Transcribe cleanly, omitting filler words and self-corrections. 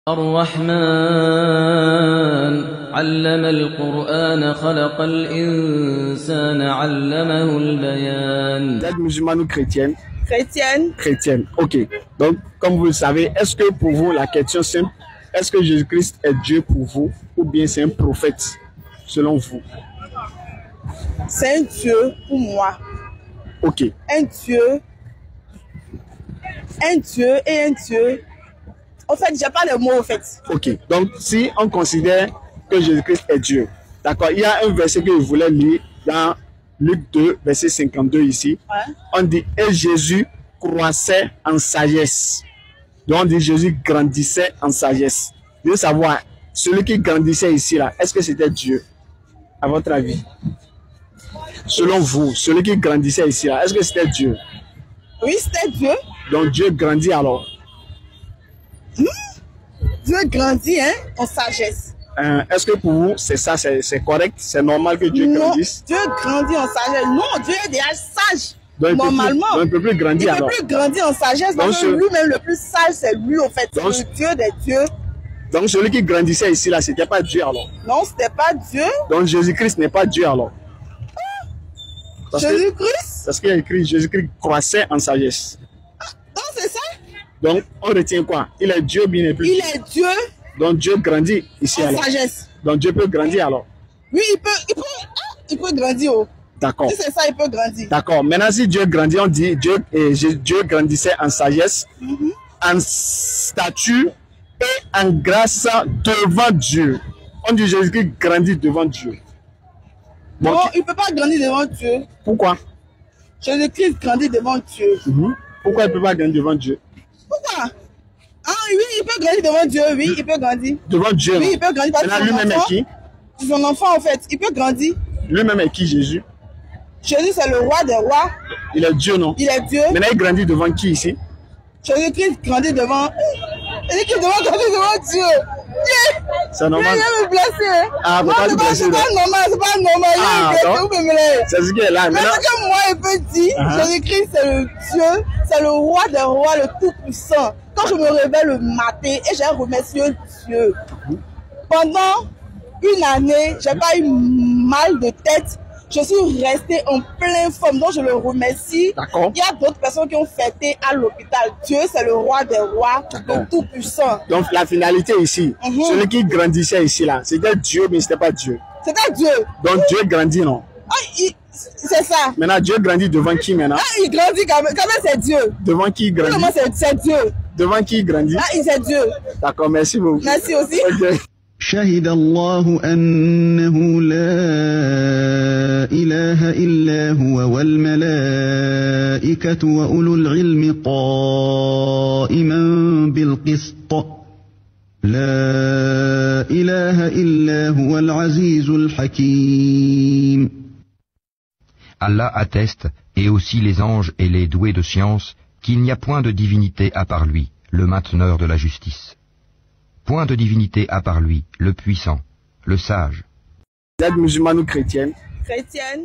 الرحمن علم القرآن خلق الإنسان علمه البيان. Vous êtes musulmane ou chrétienne? Chrétienne. Chrétienne, ok. Donc, comme vous le savez, est-ce que pour vous, la question simple, est-ce que Jésus-Christ est Dieu pour vous ou bien c'est un prophète selon vous? C'est un Dieu pour moi. Ok. Un Dieu et un Dieu. En fait, j'ai pas les mots, en fait. Ok. Donc, si on considère que Jésus-Christ est Dieu, d'accord, il y a un verset que je voulais lire dans Luc 2, verset 52 ici. Ouais. On dit, et Jésus croissait en sagesse. Donc, on dit, Jésus grandissait en sagesse. Je veux savoir, celui qui grandissait ici, là, est-ce que c'était Dieu? À votre avis? Selon vous, celui qui grandissait ici, là, est-ce que c'était Dieu? Oui, c'était Dieu. Donc, Dieu grandit alors. Dieu grandit, hein, en sagesse. Est-ce que pour vous, c'est ça, c'est correct? C'est normal que Dieu grandisse? Non, Dieu grandit en sagesse. Non, Dieu est déjà sage. Donc, normalement. Il ne peut plus grandir alors. Il ne peut plus grandir en sagesse parce que lui-même, le plus sage, c'est lui, en fait. C'est le Dieu des dieux. Donc, celui qui grandissait ici, là, c'était pas Dieu alors? Non, c'était pas Dieu. Donc, Jésus-Christ n'est pas Dieu alors? Jésus-Christ? Parce qu'il y a écrit Jésus-Christ croissait en sagesse. Non, c'est ça. Donc, on retient quoi? Il est Dieu, bien et plus. Il est Dieu. Donc, Dieu grandit ici en alors. Sagesse. Donc, Dieu peut grandir alors. Oui, il peut grandir. Oh. D'accord. Si c'est ça, il peut grandir. D'accord. Maintenant, si Dieu grandit, on dit Dieu grandissait en sagesse, en stature et en grâce devant Dieu. On dit Jésus-Christ grandit devant Dieu. Donc, non, il ne peut pas grandir devant Dieu. Pourquoi? Jésus-Christ grandit devant Dieu. Pourquoi il ne peut pas grandir devant Dieu? Pourquoi? Ah oui, il peut grandir devant Dieu, oui, il peut grandir. Devant Dieu? Oui, il peut grandir. Maintenant, lui-même est qui? C'est son enfant en fait, il peut grandir. Lui-même est qui, Jésus? Jésus, c'est le roi des rois. Il est Dieu, non? Il est Dieu. Maintenant, il grandit devant qui ici? Jésus-Christ grandit devant... Jésus-Christ grandit devant Dieu. C'est normal. Il vient me blesser. Ah, non, c'est pas normal, c'est pas normal. Ah, c'est ce qui est là. Mais ce que moi, je peux dire, Jésus-Christ, c'est le Dieu, c'est le roi des rois, le tout-puissant. Quand je me réveille le matin et j'ai remercié Dieu, pendant une année, j'ai pas eu mal de tête. Je suis restée en pleine forme, donc je le remercie. Il y a d'autres personnes qui ont fêté à l'hôpital. Dieu, c'est le roi des rois, le tout-puissant. Donc la finalité ici, celui qui grandissait ici, là, c'était Dieu, mais c'était pas Dieu. C'était Dieu. Donc Dieu grandit, non? C'est ça. Maintenant, Dieu grandit devant qui maintenant? Ah, il grandit quand même c'est Dieu. Devant qui il grandit? Comment c'est Dieu? Devant qui il grandit? Ah, c'est Dieu. D'accord, merci beaucoup. Merci aussi. Okay. شهد الله أنه لا إله إلا هو والملائكة وأولو العلم قائما بالقسط لا إله إلا هو العزيز الحكيم. Allah atteste, et aussi les anges et les doués de science, qu'il n'y a point de divinité à part lui, le mainteneur de la justice. Point de divinité à part lui, le puissant, le sage. Vous êtes musulmane ou chrétienne? Chrétienne.